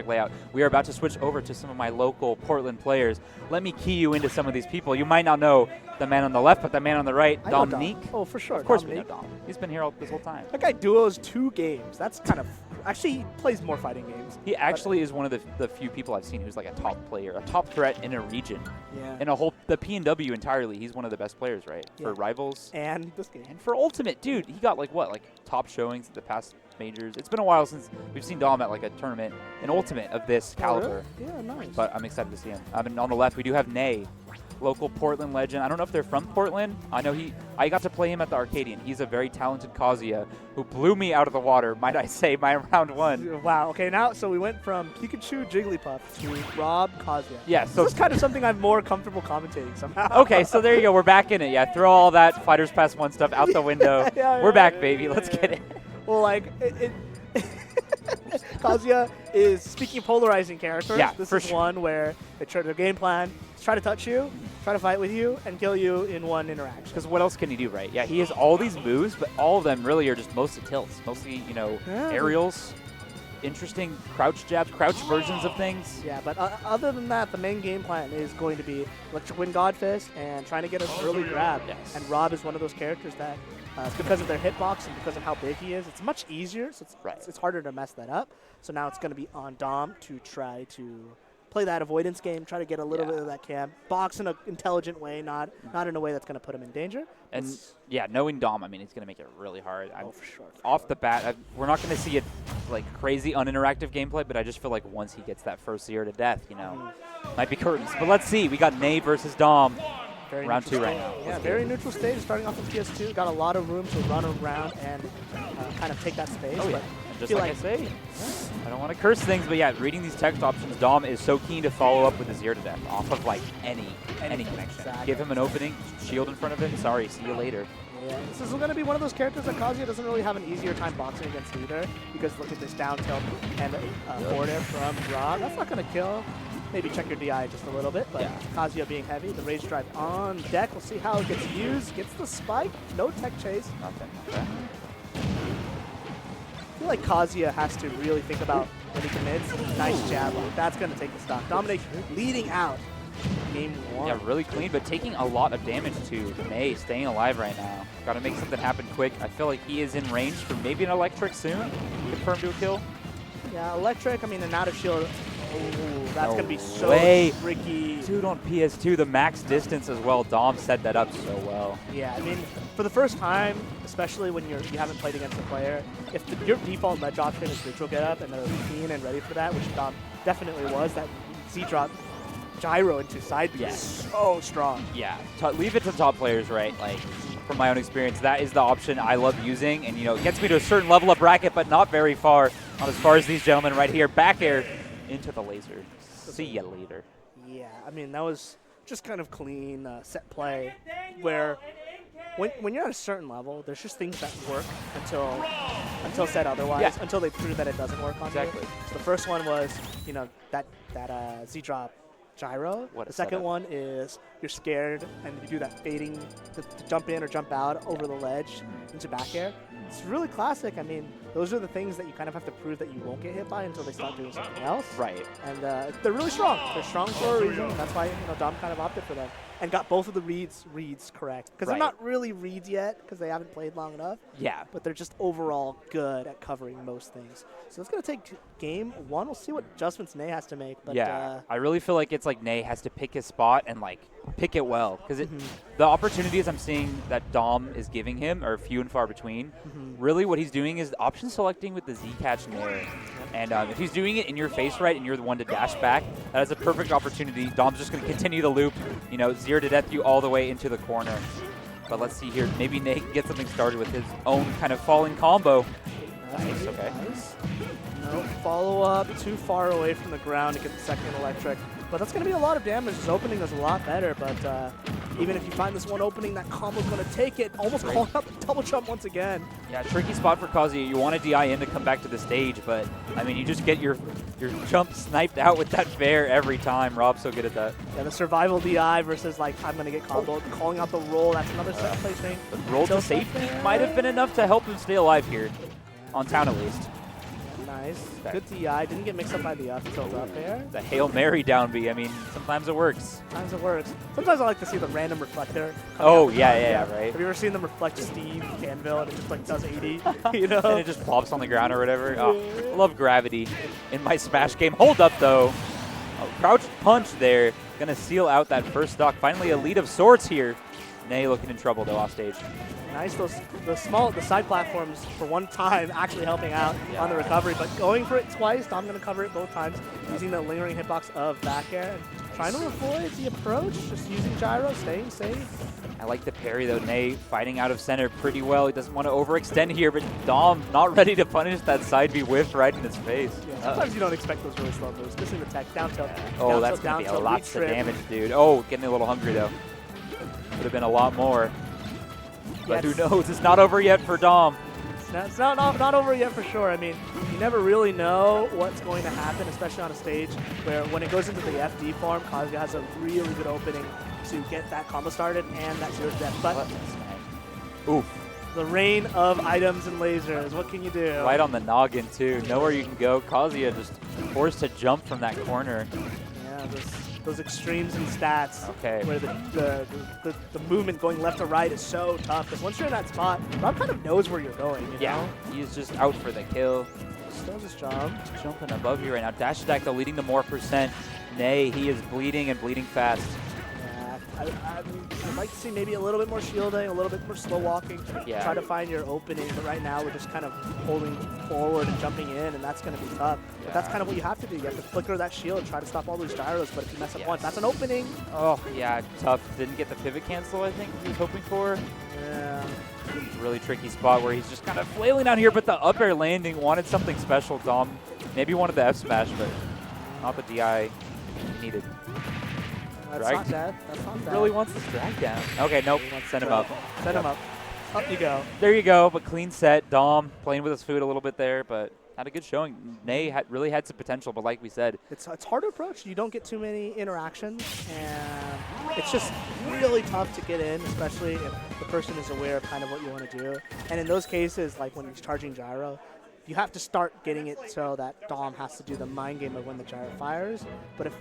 perfect layout. We are about to switch over to some of my local Portland players. Let me key you into some of these people. You might not know the man on the left, but the man on the right, Domnique. Oh, for sure. Of course Domnique. we know Dom. He's been here this whole time. That guy duos 2 games. That's kind of... Actually, he plays more fighting games. He actually is one of the few people I've seen who's like a top player, a top threat in a region. Yeah. In the P&W entirely, he's one of the best players, right? Yeah. For Rivals. And this game. And for Ultimate, dude, he got like what? Like top showings at the past majors. It's been a while since we've seen Dom at like a tournament, an Ultimate of this caliber. Really? Yeah, nice. But I'm excited to see him. And on the left, we do have Nay, local Portland legend. I don't know if they're from Portland. I know I got to play him at the Arcadian. He's a very talented Kazuya who blew me out of the water, might I say, by round 1. Wow. Okay, so we went from Pikachu Jigglypuff to Rob Kazuya. Yeah, so this is kind of something I'm more comfortable commentating somehow. Okay, so there you go. We're back in it. Yeah, throw all that Fighters Pass 1 stuff out the window. We're back, baby. Let's get it. Well, like, Kazuya is, speaking of polarizing characters, this is one where they try their game plan is try to touch you, try to fight with you, and kill you in one interaction. Because what else can he do, right? Yeah, he has all these moves, but all of them really are just mostly tilts. Mostly, aerials, interesting crouch jabs, crouch versions of things. Yeah, but other than that, the main game plan is going to be Electric Wind God Fist and trying to get an early grab. Yes. And Rob is one of those characters that, because of their hitbox and because of how big he is, it's much easier, so it's harder to mess that up. So now it's going to be on Dom to try to play that avoidance game, try to get a little bit of that camp, box in an intelligent way, not in a way that's going to put him in danger. And knowing Dom, I mean, he's going to make it really hard. For sure. Off the bat, we're not going to see it like crazy uninteractive gameplay, but I just feel like once he gets that first 0 to death, might be curtains. But let's see. We got Nay versus Dom. Very round 2 right now. Yeah, very neutral stage, starting off with PS2. Got a lot of room to run around and kind of take that space. Oh, yeah. But And just like I say, I don't want to curse things, but yeah, reading these text options, Dom is so keen to follow up with a 0 to death off of like any connection. Exactly. Give him an opening, shield in front of him. Sorry, see you later. Yeah, this is going to be one of those characters that Kazuya doesn't really have an easier time boxing against either, because look at this down tilt and forward air from Rob. That's not going to kill. Maybe check your DI just a little bit, but Kazuya being heavy, the Rage Drive on deck. We'll see how it gets used. Gets the spike, no tech chase. Nothing. Okay. I feel like Kazuya has to really think about when he commits. Nice jab. That's going to take the stock. Domnique leading out game 1. Yeah, really clean, but taking a lot of damage to Nay, staying alive right now. Got to make something happen quick. I feel like he is in range for maybe an electric soon. Confirmed to a kill. Yeah, electric, I mean, an out of shield. Oh, that's going to be so tricky. Dude, on PS2, the max distance as well. Dom set that up so well. Yeah, I mean, for the first time, especially when you haven't played against a player, if your default ledge option is neutral get up and they're keen and ready for that, which Dom definitely was, that Z-drop gyro into side B is so strong. Yeah, leave it to top players, right? Like, from my own experience, that is the option I love using, and it gets me to a certain level of bracket, but not very far. Not as far as these gentlemen right here. Back air into the laser. See ya later. Yeah, I mean, that was just kind of clean set play, where when you're at a certain level, there's just things that work until said otherwise, until they prove that it doesn't work on you. So the first one was, that Z-drop gyro. The second one is you're scared and you do that fading to jump in or jump out over the ledge into back air. It's really classic. I mean, those are the things that you kind of have to prove that you won't get hit by until they start doing something else. Right. And they're really strong. They're strong for a reason. That's why Dom kind of opted for them and got both of the reads correct. Because they're not really reads yet because they haven't played long enough. Yeah. But they're just overall good at covering most things. So it's going to take game 1. We'll see what adjustments Nay has to make. But I really feel like it's like Nay has to pick his spot and like pick it well, because the opportunities I'm seeing that Dom is giving him are few and far between. Really what he's doing is option selecting with the Z catch Nair. And if he's doing it in your face right and you're the one to dash back, that is a perfect opportunity. Dom's just going to continue the loop, 0 to death you all the way into the corner. But let's see here. Maybe Nay can get something started with his own kind of falling combo. Nice, okay. No follow-up, too far away from the ground to get the second electric. But that's going to be a lot of damage. His opening is a lot better, but even if you find this one opening, that combo's going to take it. Almost calling out the double jump once again. Yeah, tricky spot for Kazuya. You want to DI in to come back to the stage, but, I mean, you just get your jump sniped out with that fair every time. Rob's so good at that. Yeah, the survival DI versus, like, I'm going to get comboed. Calling out the roll, that's another set play thing. The roll to safety might have been enough to help him stay alive here, on town at least. Nice. Okay. Good DI. Didn't get mixed up by the up tilt up there. The Hail Mary down B. I mean, sometimes it works. Sometimes it works. Sometimes I like to see the random reflector. Oh, yeah, right. Have you ever seen them reflect Steve Anvil and it just like does 80? You know? And it just plops on the ground or whatever. Oh, I love gravity in my Smash game. Hold up, though. Oh, crouch punch there. Going to seal out that first stock. Finally, a lead of sorts here. Nay looking in trouble, though, off stage. Nice, the side platforms for one time actually helping out on the recovery, but going for it twice, I'm going to cover it both times, using the lingering hitbox of back air, and trying to avoid the approach, just using gyro, staying safe. I like the parry, though. Nay fighting out of center pretty well. He doesn't want to overextend here, but Dom not ready to punish that side B whiff right in his face. Yeah, sometimes you don't expect those really slow moves, especially the tech, down tilt. Oh, that's going to be a lot of damage, dude. Oh, getting a little hungry, though. Would have been a lot more. But who knows? It's not over yet for Dom. It's not over yet for sure. I mean, you never really know what's going to happen, especially on a stage where when it goes into the FD form, Kazuya has a really good opening to get that combo started and that zero death. But oof. The rain of items and lasers. What can you do? Right on the noggin, too. Nowhere you can go. Kazuya just forced to jump from that corner. Yeah, those extremes in stats. Okay. Where the movement going left to right is so tough. Because once you're in that spot, Rob kind of knows where you're going. You know? He's just out for the kill. Still just jump. Jumping above you right now. Dash attack, though, leading to more percent. Nay, he is bleeding and bleeding fast. I'd like to see maybe a little bit more shielding, a little bit more slow walking. Try to find your opening, but right now we're just kind of holding forward and jumping in, and that's going to be tough. But that's kind of what you have to do. You have to flicker that shield and try to stop all those gyros, but if you mess up once, that's an opening. Oh, yeah, tough. Didn't get the pivot cancel, I think he was hoping for. Yeah. Really tricky spot where he's just kind of flailing out here, but the up air landing wanted something special, Dom. Maybe wanted the F smash, but not the DI he needed. That's not bad. That's not bad. Really wants this drag down. Okay, nope. Send him up. Send him up. Up you go. There you go. But clean set. Dom playing with his food a little bit there, but had a good showing. Nay really had some potential, but like we said, it's hard to approach. You don't get too many interactions, and it's just really tough to get in, especially if the person is aware of kind of what you want to do. And in those cases, like when he's charging gyro, you have to start getting it so that Dom has to do the mind game of when the gyro fires. But if,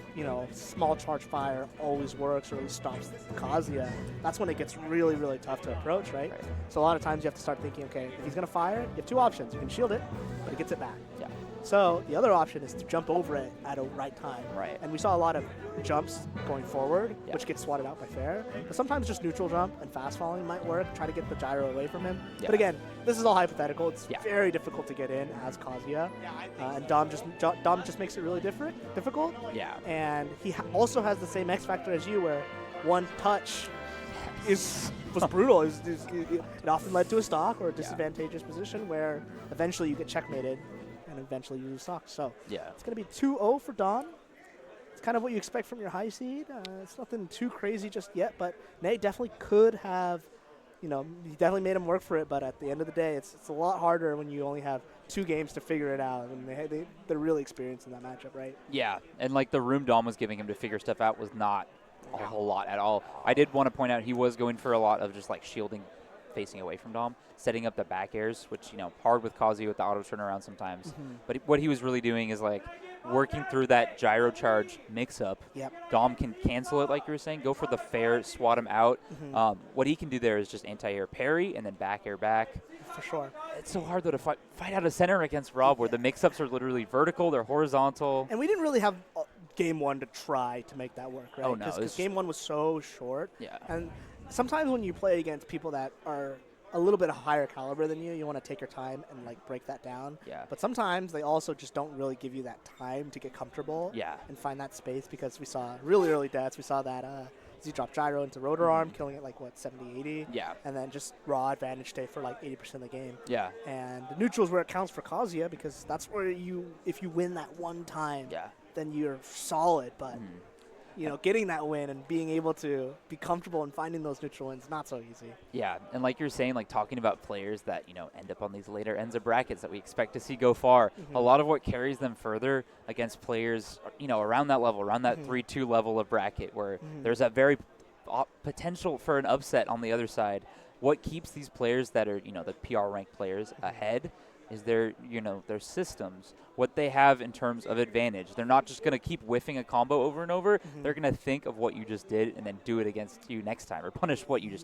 small charge fire always works or at least stops Kazuya, that's when it gets really, really tough to approach, right? So a lot of times you have to start thinking, okay, if he's going to fire, you have two options. You can shield it, but he gets it back. Yeah. So the other option is to jump over it at a right time. Right. And we saw a lot of jumps going forward, which gets swatted out by fair. But sometimes just neutral jump and fast falling might work. Try to get the gyro away from him. Yeah. But again, this is all hypothetical. It's very difficult to get in as Kazuya. And Dom just makes it really difficult. Yeah. And he also has the same X factor as you, where one touch was brutal. It often led to a stock or a disadvantageous position where eventually you get checkmated. And eventually you lose stock. So it's going to be 2-0 for Dom. It's kind of what you expect from your high seed. It's nothing too crazy just yet, but Nay definitely could have, he definitely made him work for it, but at the end of the day, it's a lot harder when you only have 2 games to figure it out, and they're really experienced in that matchup, right? Yeah, and like the room Dom was giving him to figure stuff out was not a whole lot at all. I did want to point out he was going for a lot of just like shielding facing away from Dom, setting up the back airs, which, hard with Kazuya with the auto turnaround sometimes. But what he was really doing is like working through that gyro charge mix-up. Dom can cancel it, like you were saying, go for the fair, swat him out. What he can do there is just anti-air parry and then back air back. For sure. It's so hard, though, to fight out of center against R.O.B, where the mix-ups are literally vertical, they're horizontal. And we didn't really have game 1 to try to make that work, right? Oh, no. Because game 1 was so short. Yeah. And sometimes when you play against people that are a little bit higher caliber than you want to take your time and like break that down. Yeah. But sometimes they also just don't really give you that time to get comfortable. Yeah. And find that space, because we saw really early deaths. We saw that Z-drop gyro into rotor arm, killing it like 70, 80. Yeah. And then just raw advantage stay for like 80% of the game. Yeah. And the neutral is where it counts for Kazuya, because that's where if you win that one time, then you're solid. But getting that win and being able to be comfortable and finding those neutral wins, not so easy. Yeah, and like you're saying, like talking about players that, end up on these later ends of brackets that we expect to see go far, a lot of what carries them further against players, around that level, around that 3-2 level of bracket where there's that very potential for an upset on the other side. What keeps these players that are, the PR ranked players ahead is their systems, what they have in terms of advantage. They're not just going to keep whiffing a combo over and over. They're going to think of what you just did and then do it against you next time or punish what you just did.